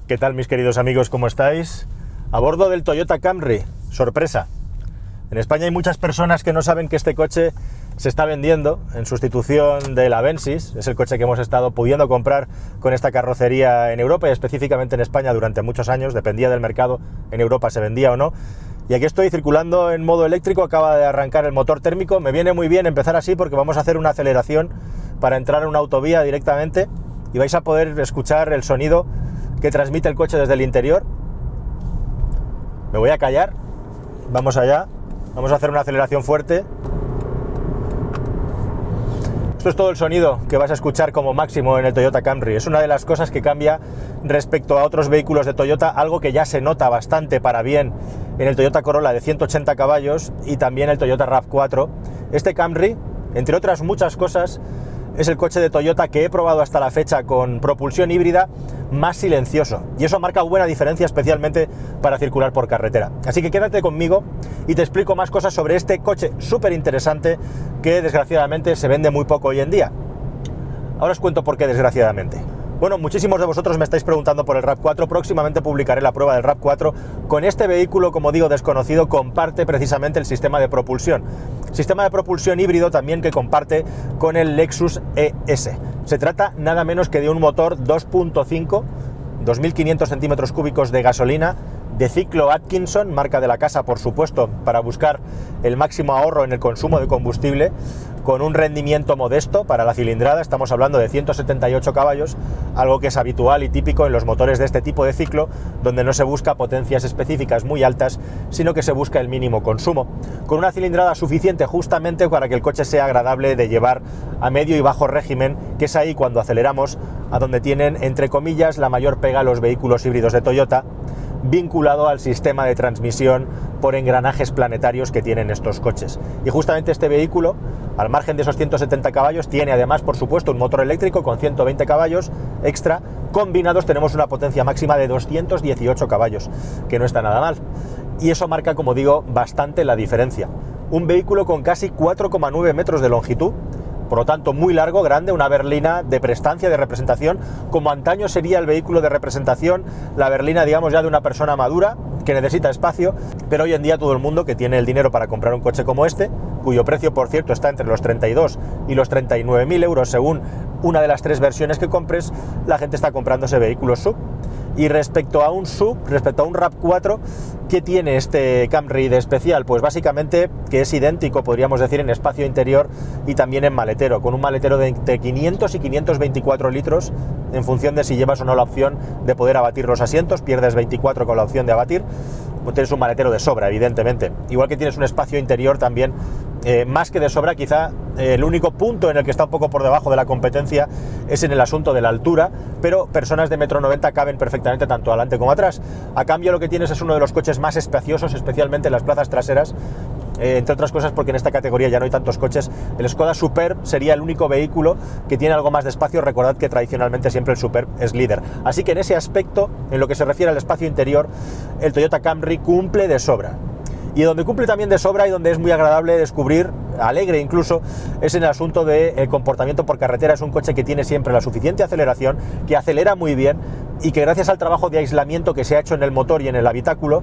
¿Qué tal, mis queridos amigos? ¿Cómo estáis? A bordo del Toyota Camry, sorpresa. En España hay muchas personas que no saben que este coche se está vendiendo en sustitución del Avensis. Es el coche que hemos estado pudiendo comprar con esta carrocería en Europa y específicamente en España durante muchos años. Dependía del mercado, en Europa se vendía o no. Y aquí estoy circulando en modo eléctrico, acaba de arrancar el motor térmico. Me viene muy bien empezar así porque vamos a hacer una aceleración para entrar en una autovía directamente y vais a poder escuchar el sonido que transmite el coche desde el interior. Me voy a callar, vamos allá, vamos a hacer una aceleración fuerte. Esto es todo el sonido que vas a escuchar como máximo en el Toyota Camry. Es una de las cosas que cambia respecto a otros vehículos de Toyota, algo que ya se nota bastante para bien en el Toyota Corolla de 180 caballos y también el Toyota RAV4. Este Camry, entre otras muchas cosas, es el coche de Toyota que he probado hasta la fecha con propulsión híbrida más silencioso, y eso marca buena diferencia, especialmente para circular por carretera. Así que quédate conmigo y te explico más cosas sobre este coche súper interesante que desgraciadamente se vende muy poco hoy en día. Ahora os cuento por qué desgraciadamente. Bueno, muchísimos de vosotros me estáis preguntando por el RAV4, próximamente publicaré la prueba del RAV4. Con este vehículo, como digo, desconocido, comparte precisamente el sistema de propulsión. Sistema de propulsión híbrido también que comparte con el Lexus ES. Se trata nada menos que de un motor 2.5, 2.500 centímetros cúbicos de gasolina, de ciclo Atkinson, marca de la casa por supuesto, para buscar el máximo ahorro en el consumo de combustible, con un rendimiento modesto para la cilindrada. Estamos hablando de 178 caballos, algo que es habitual y típico en los motores de este tipo de ciclo, donde no se busca potencias específicas muy altas, sino que se busca el mínimo consumo, con una cilindrada suficiente justamente para que el coche sea agradable de llevar a medio y bajo régimen, que es ahí cuando aceleramos a donde tienen, entre comillas, la mayor pega los vehículos híbridos de Toyota, vinculado al sistema de transmisión por engranajes planetarios que tienen estos coches. Y justamente este vehículo, al margen de esos 170 caballos, tiene además, por supuesto, un motor eléctrico con 120 caballos extra. Combinados tenemos una potencia máxima de 218 caballos, que no está nada mal. Y eso marca, como digo, bastante la diferencia. Un vehículo con casi 4,9 metros de longitud, por lo tanto muy largo, grande, una berlina de prestancia, de representación, como antaño sería el vehículo de representación, la berlina, digamos, ya de una persona madura que necesita espacio, pero hoy en día todo el mundo que tiene el dinero para comprar un coche como este, cuyo precio, por cierto, está entre los 32 y los 39.000 euros según una de las tres versiones que compres, la gente está comprándose vehículos SUV. Y respecto a un SUV, respecto a un RAV4, ¿qué tiene este Camry de especial? Pues básicamente que es idéntico, podríamos decir, en espacio interior y también en maletero, con un maletero de entre 500 y 524 litros, en función de si llevas o no la opción de poder abatir los asientos. Pierdes 24 con la opción de abatir, pues tienes un maletero de sobra, evidentemente. Igual que tienes un espacio interior también más que de sobra. Quizá el único punto en el que está un poco por debajo de la competencia es en el asunto de la altura, pero personas de 1,90 m caben perfectamente tanto adelante como atrás. A cambio, lo que tienes es uno de los coches más espaciosos, especialmente en las plazas traseras, entre otras cosas porque en esta categoría ya no hay tantos coches. El Skoda Superb sería el único vehículo que tiene algo más de espacio. Recordad que tradicionalmente siempre el Superb es líder. Así que en ese aspecto, en lo que se refiere al espacio interior, el Toyota Camry cumple de sobra. Y donde cumple también de sobra y donde es muy agradable descubrir, alegre incluso, es en el asunto del comportamiento por carretera. Es un coche que tiene siempre la suficiente aceleración, que acelera muy bien y que gracias al trabajo de aislamiento que se ha hecho en el motor y en el habitáculo,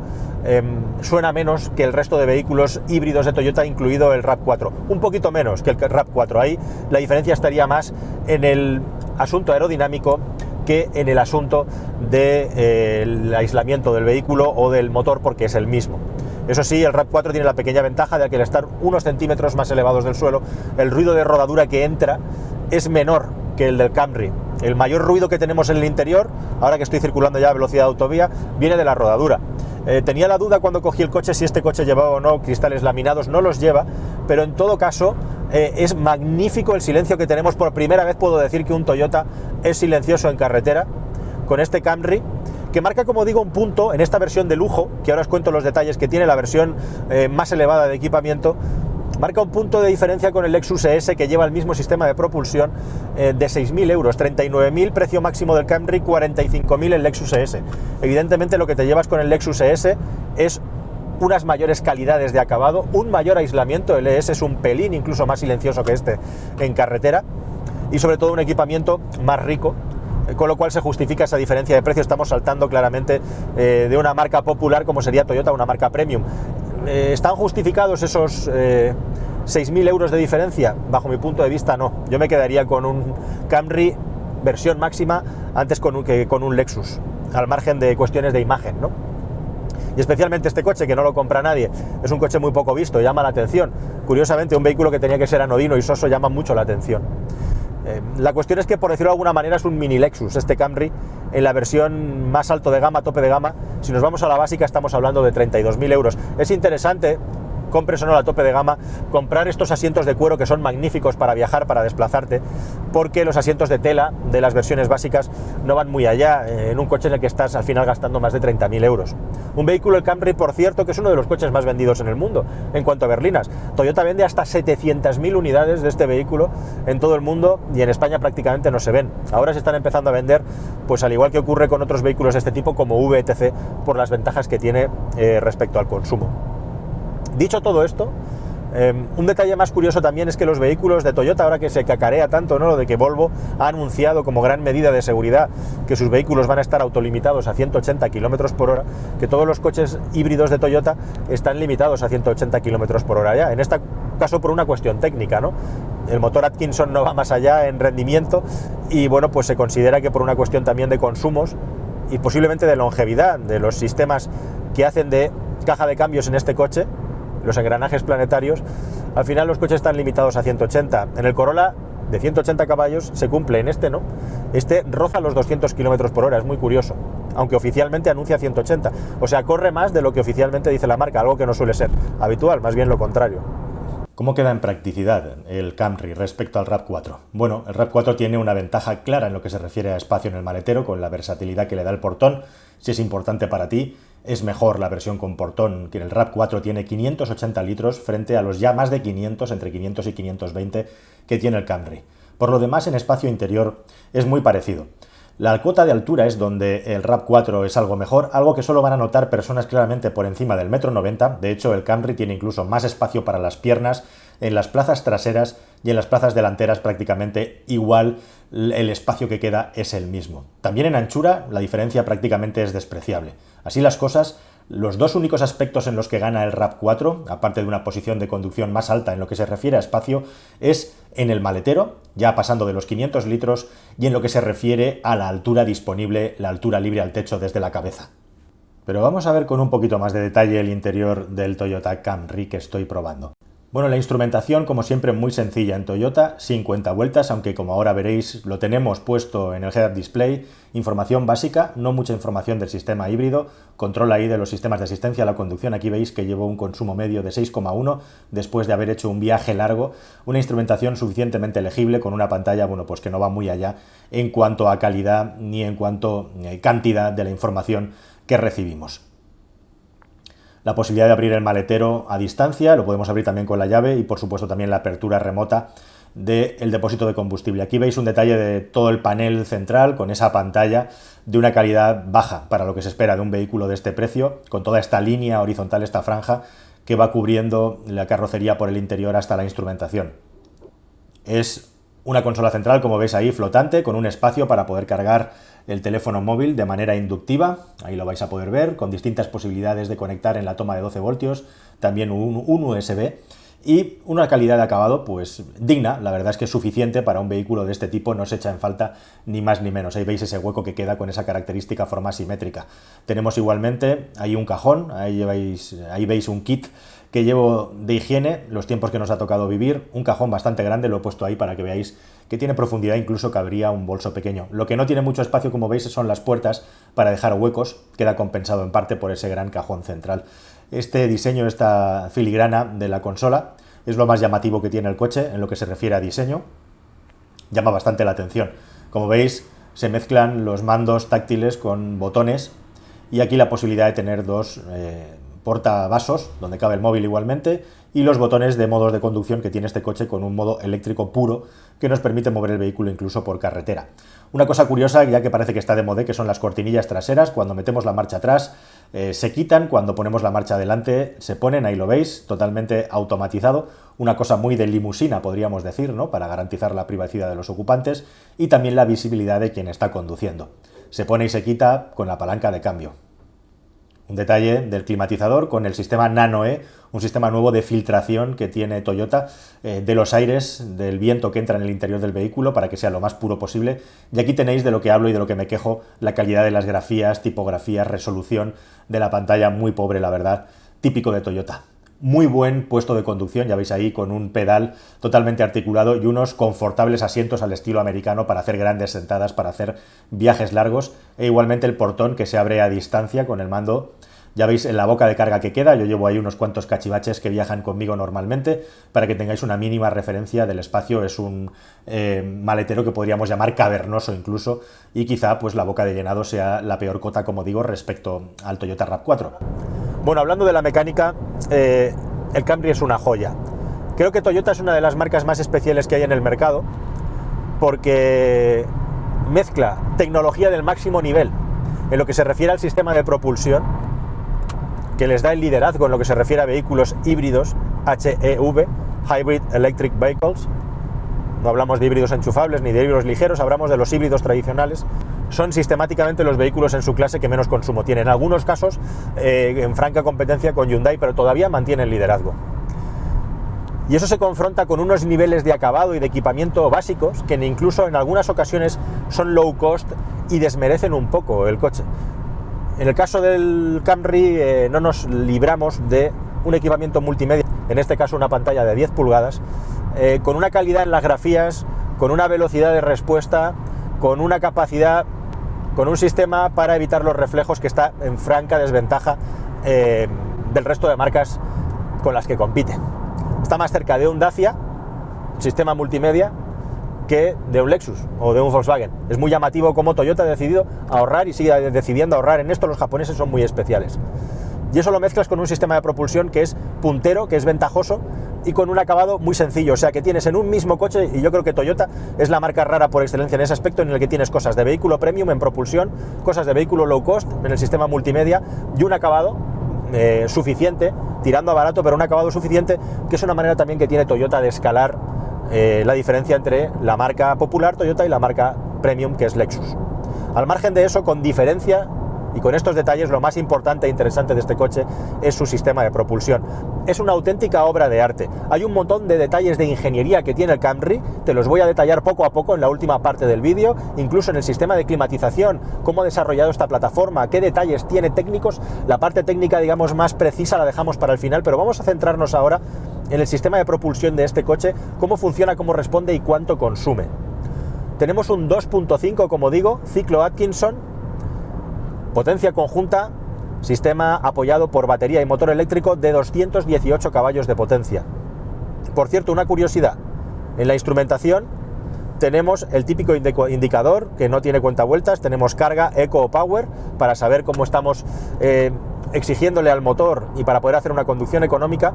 suena menos que el resto de vehículos híbridos de Toyota, incluido el RAV4. Un poquito menos que el RAV4. Ahí la diferencia estaría más en el asunto aerodinámico que en el asunto del aislamiento del vehículo o del motor, porque es el mismo. Eso sí, el RAV4 tiene la pequeña ventaja de que al estar unos centímetros más elevados del suelo, el ruido de rodadura que entra es menor que el del Camry. El mayor ruido que tenemos en el interior, ahora que estoy circulando ya a velocidad de autovía, viene de la rodadura. Tenía la duda cuando cogí el coche si este coche llevaba o no cristales laminados. No los lleva, pero en todo caso es magnífico el silencio que tenemos. Por primera vez puedo decir que un Toyota es silencioso en carretera con este Camry, que marca, como digo, un punto en esta versión de lujo, que ahora os cuento los detalles que tiene la versión más elevada de equipamiento. Marca un punto de diferencia con el Lexus ES, que lleva el mismo sistema de propulsión, de 6.000 euros, 39.000 precio máximo del Camry, 45.000 el Lexus ES. Evidentemente lo que te llevas con el Lexus ES es unas mayores calidades de acabado, un mayor aislamiento. El ES es un pelín incluso más silencioso que este en carretera, y sobre todo un equipamiento más rico, con lo cual se justifica esa diferencia de precio. Estamos saltando claramente de una marca popular como sería Toyota a una marca premium. ¿Están justificados esos 6.000 euros de diferencia? Bajo mi punto de vista no. Yo me quedaría con un Camry versión máxima antes que con un Lexus, al margen de cuestiones de imagen, ¿no? Y especialmente este coche, que no lo compra nadie, es un coche muy poco visto, llama la atención. Curiosamente, un vehículo que tenía que ser anodino y soso llama mucho la atención. La cuestión es que, por decirlo de alguna manera, es un mini Lexus este Camry en la versión más alto de gama, tope de gama. Si nos vamos a la básica estamos hablando de 32.000 euros. Es interesante, compres o no la tope de gama, comprar estos asientos de cuero que son magníficos para viajar, para desplazarte, porque los asientos de tela de las versiones básicas no van muy allá en un coche en el que estás al final gastando más de 30.000 euros. Un vehículo, el Camry, por cierto, que es uno de los coches más vendidos en el mundo en cuanto a berlinas. Toyota vende hasta 700.000 unidades de este vehículo en todo el mundo y en España prácticamente no se ven. Ahora se están empezando a vender, pues al igual que ocurre con otros vehículos de este tipo como VTC, por las ventajas que tiene respecto al consumo. Dicho todo esto, un detalle más curioso también es que los vehículos de Toyota, ahora que se cacarea tanto, ¿no?, lo de que Volvo ha anunciado como gran medida de seguridad que sus vehículos van a estar autolimitados a 180 km por hora, que todos los coches híbridos de Toyota están limitados a 180 km por hora ya, en este caso por una cuestión técnica, ¿no? El motor Atkinson no va más allá en rendimiento y bueno, pues se considera que por una cuestión también de consumos y posiblemente de longevidad de los sistemas que hacen de caja de cambios en este coche, los engranajes planetarios, al final los coches están limitados a 180. En el Corolla de 180 caballos se cumple, en este no. Este roza los 200 km por hora, es muy curioso, aunque oficialmente anuncia 180. O sea, corre más de lo que oficialmente dice la marca, algo que no suele ser habitual, más bien lo contrario. ¿Cómo queda en practicidad el Camry respecto al RAV4? Bueno, el RAV4 tiene una ventaja clara en lo que se refiere a espacio en el maletero, con la versatilidad que le da el portón. Si es importante para ti, es mejor la versión con portón, que el RAV4 tiene 580 litros frente a los ya más de 500, entre 500 y 520 que tiene el Camry. Por lo demás, en espacio interior es muy parecido. La cuota de altura es donde el RAV4 es algo mejor, algo que solo van a notar personas claramente por encima del 1,90 m. De hecho, el Camry tiene incluso más espacio para las piernas. En las plazas traseras y en las plazas delanteras prácticamente igual, el espacio que queda es el mismo. También en anchura la diferencia prácticamente es despreciable. Así las cosas, los dos únicos aspectos en los que gana el RAV4, aparte de una posición de conducción más alta en lo que se refiere a espacio, es en el maletero, ya pasando de los 500 litros, y en lo que se refiere a la altura disponible, la altura libre al techo desde la cabeza. Pero vamos a ver con un poquito más de detalle el interior del Toyota Camry que estoy probando. Bueno, la instrumentación, como siempre, muy sencilla en Toyota, sin cuentavueltas, aunque como ahora veréis lo tenemos puesto en el Head-Up Display. Información básica, no mucha información del sistema híbrido, control ahí de los sistemas de asistencia a la conducción. Aquí veis que llevo un consumo medio de 6,1 después de haber hecho un viaje largo. Una instrumentación suficientemente legible con una pantalla, bueno, pues que no va muy allá en cuanto a calidad ni en cuanto a cantidad de la información que recibimos. La posibilidad de abrir el maletero a distancia, lo podemos abrir también con la llave y por supuesto también la apertura remota del depósito de combustible. Aquí veis un detalle de todo el panel central con esa pantalla de una calidad baja para lo que se espera de un vehículo de este precio, con toda esta línea horizontal, esta franja que va cubriendo la carrocería por el interior hasta la instrumentación. Es una consola central, como veis ahí, flotante, con un espacio para poder cargar el teléfono móvil de manera inductiva, ahí lo vais a poder ver, con distintas posibilidades de conectar en la toma de 12 voltios, también un USB, y una calidad de acabado pues digna, la verdad es que es suficiente para un vehículo de este tipo, no se echa en falta ni más ni menos. Ahí veis ese hueco que queda con esa característica forma simétrica. Tenemos igualmente ahí un cajón, ahí veis un kit que llevo de higiene, los tiempos que nos ha tocado vivir, un cajón bastante grande, lo he puesto ahí para que veáis que tiene profundidad, incluso cabría un bolso pequeño. Lo que no tiene mucho espacio, como veis, son las puertas para dejar huecos, queda compensado en parte por ese gran cajón central. Este diseño, esta filigrana de la consola, es lo más llamativo que tiene el coche en lo que se refiere a diseño, llama bastante la atención. Como veis, se mezclan los mandos táctiles con botones y aquí la posibilidad de tener dos portavasos, donde cabe el móvil igualmente, y los botones de modos de conducción que tiene este coche con un modo eléctrico puro que nos permite mover el vehículo incluso por carretera. Una cosa curiosa, ya que parece que está de moda, que son las cortinillas traseras. Cuando metemos la marcha atrás, Se quitan cuando ponemos la marcha adelante, se ponen, ahí lo veis, totalmente automatizado, una cosa muy de limusina, podríamos decir, ¿no? Para garantizar la privacidad de los ocupantes y también la visibilidad de quien está conduciendo. Se pone y se quita con la palanca de cambio. Un detalle del climatizador con el sistema Nano-E, un sistema nuevo de filtración que tiene Toyota de los aires, del viento que entra en el interior del vehículo para que sea lo más puro posible. Y aquí tenéis de lo que hablo y de lo que me quejo, la calidad de las grafías, tipografías, resolución de la pantalla, muy pobre la verdad, típico de Toyota. Muy buen puesto de conducción, ya veis ahí, con un pedal totalmente articulado y unos confortables asientos al estilo americano para hacer grandes sentadas, para hacer viajes largos, e igualmente el portón que se abre a distancia con el mando. Ya veis en la boca de carga que queda, yo llevo ahí unos cuantos cachivaches que viajan conmigo normalmente, para que tengáis una mínima referencia del espacio. Es un maletero que podríamos llamar cavernoso incluso, y quizá pues la boca de llenado sea la peor cota, como digo, respecto al Toyota RAV4. Bueno, hablando de la mecánica, el Camry es una joya. Creo que Toyota es una de las marcas más especiales que hay en el mercado, porque mezcla tecnología del máximo nivel en lo que se refiere al sistema de propulsión, que les da el liderazgo en lo que se refiere a vehículos híbridos, HEV, Hybrid Electric Vehicles. No hablamos de híbridos enchufables ni de híbridos ligeros, hablamos de los híbridos tradicionales. Son sistemáticamente los vehículos en su clase que menos consumo tienen. En algunos casos en franca competencia con Hyundai, pero todavía mantienen liderazgo. Y eso se confronta con unos niveles de acabado y de equipamiento básicos que incluso en algunas ocasiones son low cost y desmerecen un poco el coche. En el caso del Camry no nos libramos de un equipamiento multimedia, en este caso una pantalla de 10 pulgadas, con una calidad en las grafías, con una velocidad de respuesta, con una capacidad, con un sistema para evitar los reflejos que está en franca desventaja del resto de marcas con las que compite. Está más cerca de un Dacia, sistema multimedia, que de un Lexus o de un Volkswagen. Es muy llamativo cómo Toyota ha decidido ahorrar y sigue decidiendo ahorrar en esto. Los japoneses son muy especiales. Y eso lo mezclas con un sistema de propulsión que es puntero, que es ventajoso y con un acabado muy sencillo. O sea que tienes en un mismo coche, y yo creo que Toyota es la marca rara por excelencia en ese aspecto, en el que tienes cosas de vehículo premium en propulsión, cosas de vehículo low cost en el sistema multimedia y un acabado suficiente, tirando a barato, pero un acabado suficiente, que es una manera también que tiene Toyota de escalar la diferencia entre la marca popular Toyota y la marca premium, que es Lexus. Al margen de eso, con diferencia y con estos detalles, lo más importante e interesante de este coche es su sistema de propulsión. Es una auténtica obra de arte. Hay un montón de detalles de ingeniería que tiene el Camry, te los voy a detallar poco a poco en la última parte del vídeo, incluso en el sistema de climatización, cómo ha desarrollado esta plataforma, qué detalles tiene técnicos. La parte técnica, digamos, más precisa la dejamos para el final, pero vamos a centrarnos ahora en el sistema de propulsión de este coche, cómo funciona, cómo responde y cuánto consume. Tenemos un 2.5, como digo, ciclo Atkinson, potencia conjunta, sistema apoyado por batería y motor eléctrico de 218 caballos de potencia. Por cierto, una curiosidad, en la instrumentación tenemos el típico indicador que no tiene cuentavueltas, tenemos carga, eco o power para saber cómo estamos exigiéndole al motor y para poder hacer una conducción económica,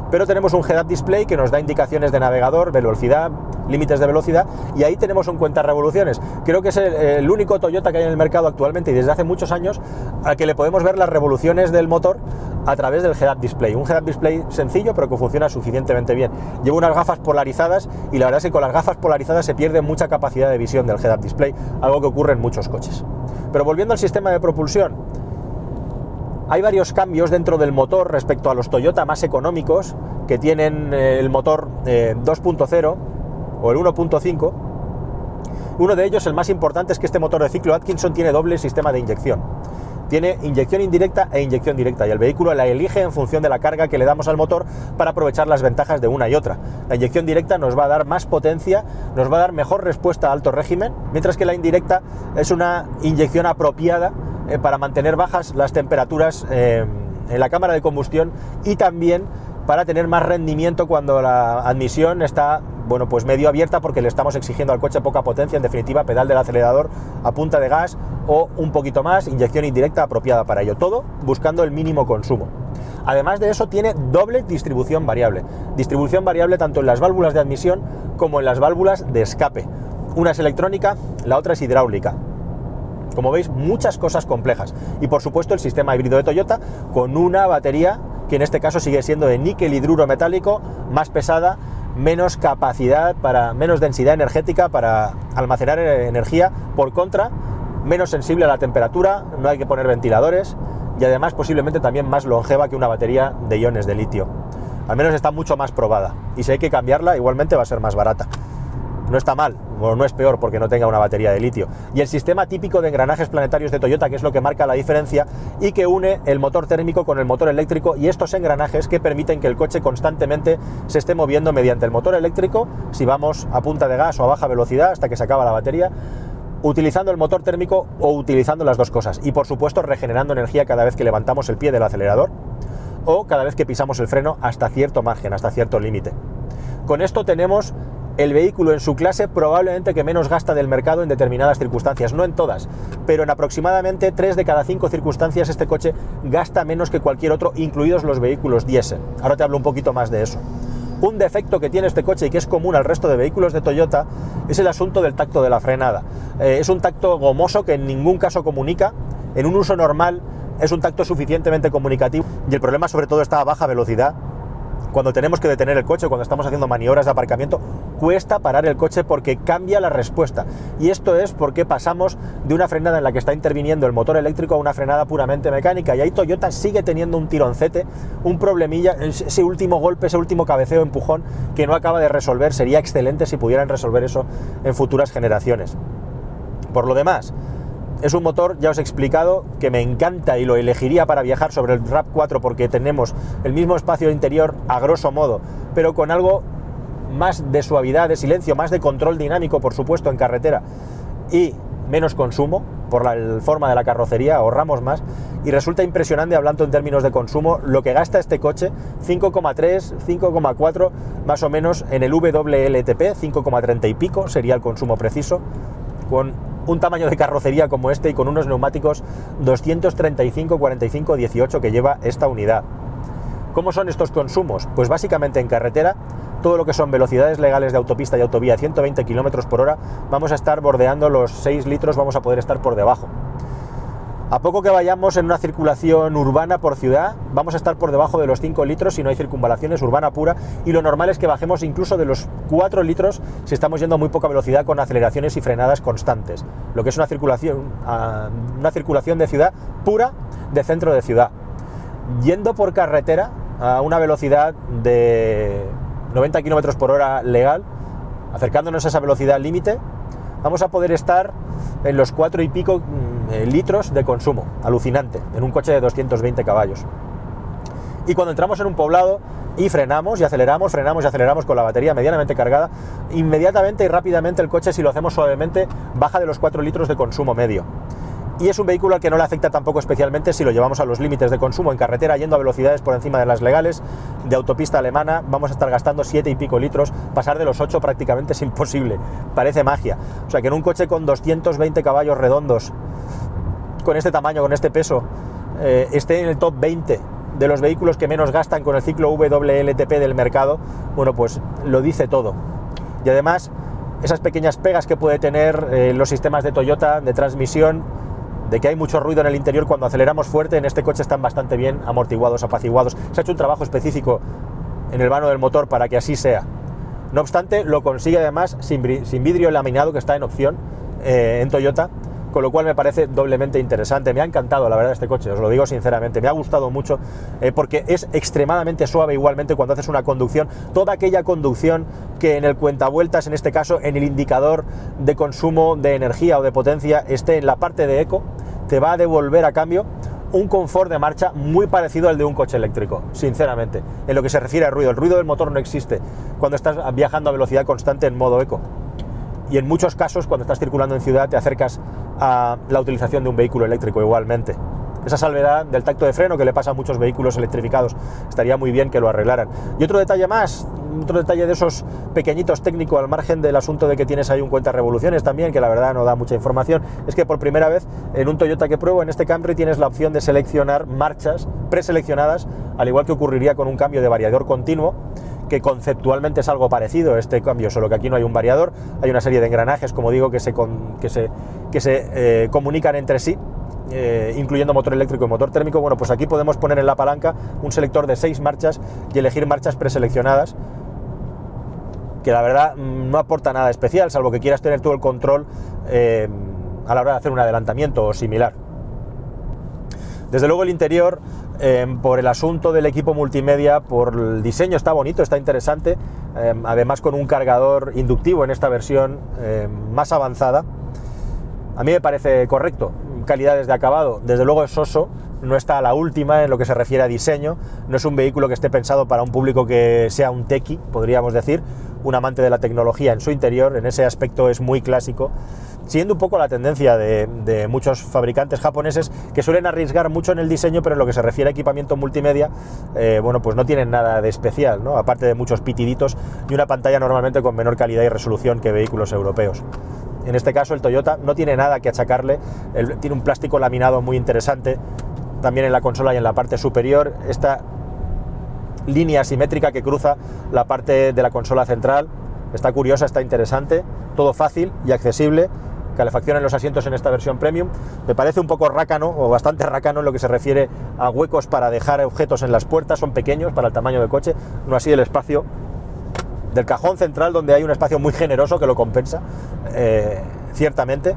pero tenemos un head-up display que nos da indicaciones de navegador, velocidad, límites de velocidad, y ahí tenemos un cuentarevoluciones. Creo que es el único Toyota que hay en el mercado actualmente y desde hace muchos años al que le podemos ver las revoluciones del motor a través del head-up display. Un head-up display sencillo pero que funciona suficientemente bien. Llevo unas gafas polarizadas y la verdad es que con las gafas polarizadas se pierde mucha capacidad de visión del head-up display, algo que ocurre en muchos coches. Pero volviendo al sistema de propulsión, hay varios cambios dentro del motor respecto a los Toyota más económicos, que tienen el motor 2.0 o el 1.5. Uno de ellos, el más importante, es que este motor de ciclo Atkinson tiene doble sistema de inyección. Tiene inyección indirecta e inyección directa, y el vehículo la elige en función de la carga que le damos al motor para aprovechar las ventajas de una y otra. La inyección directa nos va a dar más potencia, nos va a dar mejor respuesta a alto régimen, mientras que la indirecta es una inyección apropiada para mantener bajas las temperaturas en la cámara de combustión y también para tener más rendimiento cuando la admisión está, bueno, pues medio abierta, porque le estamos exigiendo al coche poca potencia. En definitiva, pedal del acelerador a punta de gas o un poquito más, inyección indirecta apropiada para ello, todo buscando el mínimo consumo. Además de eso, tiene doble distribución variable tanto en las válvulas de admisión como en las válvulas de escape. Una es electrónica, la otra es hidráulica. Como veis, muchas cosas complejas. Y por supuesto el sistema híbrido de Toyota con una batería que en este caso sigue siendo de níquel hidruro metálico, más pesada, menos capacidad, menos densidad energética para almacenar energía. Por contra, menos sensible a la temperatura, no hay que poner ventiladores y además posiblemente también más longeva que una batería de iones de litio. Al menos está mucho más probada y si hay que cambiarla igualmente va a ser más barata. No está mal, o no es peor porque no tenga una batería de litio. Y el sistema típico de engranajes planetarios de Toyota, que es lo que marca la diferencia y que une el motor térmico con el motor eléctrico, y estos engranajes que permiten que el coche constantemente se esté moviendo mediante el motor eléctrico, si vamos a punta de gas o a baja velocidad hasta que se acaba la batería, utilizando el motor térmico o utilizando las dos cosas. Y por supuesto regenerando energía cada vez que levantamos el pie del acelerador o cada vez que pisamos el freno hasta cierto margen, hasta cierto límite. Con esto tenemos el vehículo en su clase probablemente que menos gasta del mercado en determinadas circunstancias, no en todas, pero en aproximadamente 3 de cada 5 circunstancias este coche gasta menos que cualquier otro, incluidos los vehículos diésel. Ahora te hablo un poquito más de eso. Un defecto que tiene este coche y que es común al resto de vehículos de Toyota es el asunto del tacto de la frenada. Es un tacto gomoso que en ningún caso comunica. En un uso normal es un tacto suficientemente comunicativo y el problema sobre todo está a baja velocidad. Cuando tenemos que detener el coche, cuando estamos haciendo maniobras de aparcamiento, cuesta parar el coche porque cambia la respuesta. Y esto es porque pasamos de una frenada en la que está interviniendo el motor eléctrico a una frenada puramente mecánica. Y ahí Toyota sigue teniendo un tironcete, un problemilla, ese último golpe, ese último cabeceo, empujón que no acaba de resolver. Sería excelente si pudieran resolver eso en futuras generaciones. Por lo demás, es un motor, ya os he explicado, que me encanta y lo elegiría para viajar sobre el RAV4 porque tenemos el mismo espacio interior a grosso modo, pero con algo más de suavidad, de silencio, más de control dinámico, por supuesto, en carretera y menos consumo por la forma de la carrocería, ahorramos más y resulta impresionante hablando en términos de consumo lo que gasta este coche, 5,3, 5,4 más o menos en el WLTP, 5,30 y pico sería el consumo preciso, con un tamaño de carrocería como este y con unos neumáticos 235, 45, 18 que lleva esta unidad. ¿Cómo son estos consumos? Pues básicamente en carretera, todo lo que son velocidades legales de autopista y autovía 120 km por hora, vamos a estar bordeando los 6 litros, vamos a poder estar por debajo. A poco que vayamos en una circulación urbana por ciudad, vamos a estar por debajo de los 5 litros si no hay circunvalaciones, urbana pura, y lo normal es que bajemos incluso de los 4 litros si estamos yendo a muy poca velocidad con aceleraciones y frenadas constantes, lo que es una circulación de ciudad pura, de centro de ciudad. Yendo por carretera a una velocidad de 90 km por hora legal, acercándonos a esa velocidad límite, vamos a poder estar en los 4 y pico litros de consumo, alucinante, en un coche de 220 caballos. Y cuando entramos en un poblado y frenamos y aceleramos con la batería medianamente cargada, inmediatamente y rápidamente el coche, si lo hacemos suavemente, baja de los 4 litros de consumo medio. Y es un vehículo al que no le afecta tampoco especialmente si lo llevamos a los límites de consumo en carretera, yendo a velocidades por encima de las legales. De autopista alemana vamos a estar gastando 7 y pico litros, pasar de los 8 prácticamente es imposible, parece magia. O sea que en un coche con 220 caballos redondos, con este tamaño, con este peso, esté en el top 20 de los vehículos que menos gastan con el ciclo WLTP del mercado, bueno, pues lo dice todo. Y además, esas pequeñas pegas que puede tener los sistemas de Toyota de transmisión, de que hay mucho ruido en el interior cuando aceleramos fuerte, en este coche están bastante bien amortiguados, apaciguados. Se ha hecho un trabajo específico en el vano del motor para que así sea. No obstante, lo consigue además sin vidrio laminado, que está en opción en Toyota, con lo cual me parece doblemente interesante. Me ha encantado, la verdad, este coche, os lo digo sinceramente, me ha gustado mucho porque es extremadamente suave igualmente cuando haces una conducción, toda aquella conducción que en el cuentavueltas, en este caso en el indicador de consumo de energía o de potencia, esté en la parte de eco, te va a devolver a cambio un confort de marcha muy parecido al de un coche eléctrico, sinceramente. En lo que se refiere al ruido, el ruido del motor no existe cuando estás viajando a velocidad constante en modo eco. Y en muchos casos, cuando estás circulando en ciudad, te acercas a la utilización de un vehículo eléctrico igualmente. Esa salvedad del tacto de freno que le pasa a muchos vehículos electrificados, estaría muy bien que lo arreglaran. Y otro detalle más, otro detalle de esos pequeñitos técnicos, al margen del asunto de que tienes ahí un cuenta revoluciones también, que la verdad no da mucha información, es que por primera vez en un Toyota que pruebo, en este Camry, tienes la opción de seleccionar marchas preseleccionadas, al igual que ocurriría con un cambio de variador continuo, que conceptualmente es algo parecido este cambio, solo que aquí no hay un variador, hay una serie de engranajes, como digo, que se comunican entre sí, incluyendo motor eléctrico y motor térmico. Bueno, pues aquí podemos poner en la palanca un selector de 6 marchas y elegir marchas preseleccionadas, que la verdad no aporta nada especial, salvo que quieras tener todo el control a la hora de hacer un adelantamiento o similar. Desde luego el interior, por el asunto del equipo multimedia, por el diseño, está bonito, está interesante, además con un cargador inductivo en esta versión más avanzada. A mí me parece correcto. Calidades de acabado, desde luego es soso, no está a la última en lo que se refiere a diseño, no es un vehículo que esté pensado para un público que sea un techie, podríamos decir, un amante de la tecnología en su interior. En ese aspecto es muy clásico, siguiendo un poco la tendencia de muchos fabricantes japoneses que suelen arriesgar mucho en el diseño, pero en lo que se refiere a equipamiento multimedia, bueno, pues no tienen nada de especial, ¿no? Aparte de muchos pitiditos y una pantalla normalmente con menor calidad y resolución que vehículos europeos. En este caso el Toyota no tiene nada que achacarle, tiene un plástico laminado muy interesante, también en la consola y en la parte superior, esta línea simétrica que cruza la parte de la consola central, está curiosa, está interesante, todo fácil y accesible, calefacción en los asientos en esta versión Premium. Me parece un poco rácano, o bastante rácano en lo que se refiere a huecos para dejar objetos en las puertas, son pequeños para el tamaño del coche, no así el espacio del cajón central, donde hay un espacio muy generoso que lo compensa, ciertamente.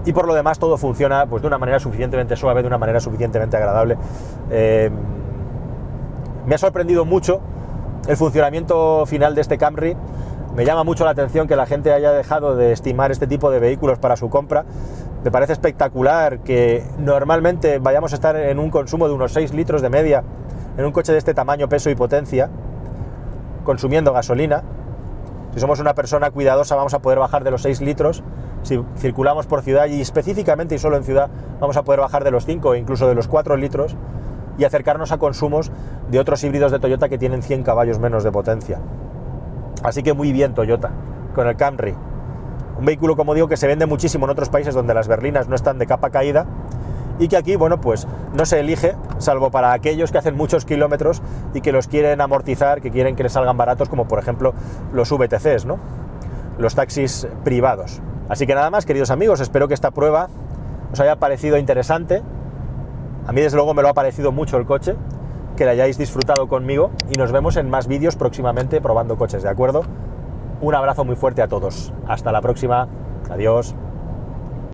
Y por lo demás todo funciona pues de una manera suficientemente suave, de una manera suficientemente agradable. Me ha sorprendido mucho el funcionamiento final de este Camry. Me llama mucho la atención que la gente haya dejado de estimar este tipo de vehículos para su compra. Me parece espectacular que normalmente vayamos a estar en un consumo de unos 6 litros de media en un coche de este tamaño, peso y potencia, consumiendo gasolina. Si somos una persona cuidadosa vamos a poder bajar de los 6 litros. Si circulamos por ciudad, y específicamente y solo en ciudad, vamos a poder bajar de los 5 e incluso de los 4 litros y acercarnos a consumos de otros híbridos de Toyota que tienen 100 caballos menos de potencia. Así que muy bien Toyota con el Camry. Un vehículo, como digo, que se vende muchísimo en otros países donde las berlinas no están de capa caída, y que aquí, bueno, pues no se elige, salvo para aquellos que hacen muchos kilómetros y que los quieren amortizar, que quieren que les salgan baratos, como por ejemplo los VTCs, ¿no? Los taxis privados. Así que nada más, queridos amigos, espero que esta prueba os haya parecido interesante. A mí desde luego me lo ha parecido mucho el coche, que la hayáis disfrutado conmigo, y nos vemos en más vídeos próximamente probando coches, ¿de acuerdo? Un abrazo muy fuerte a todos. Hasta la próxima. Adiós.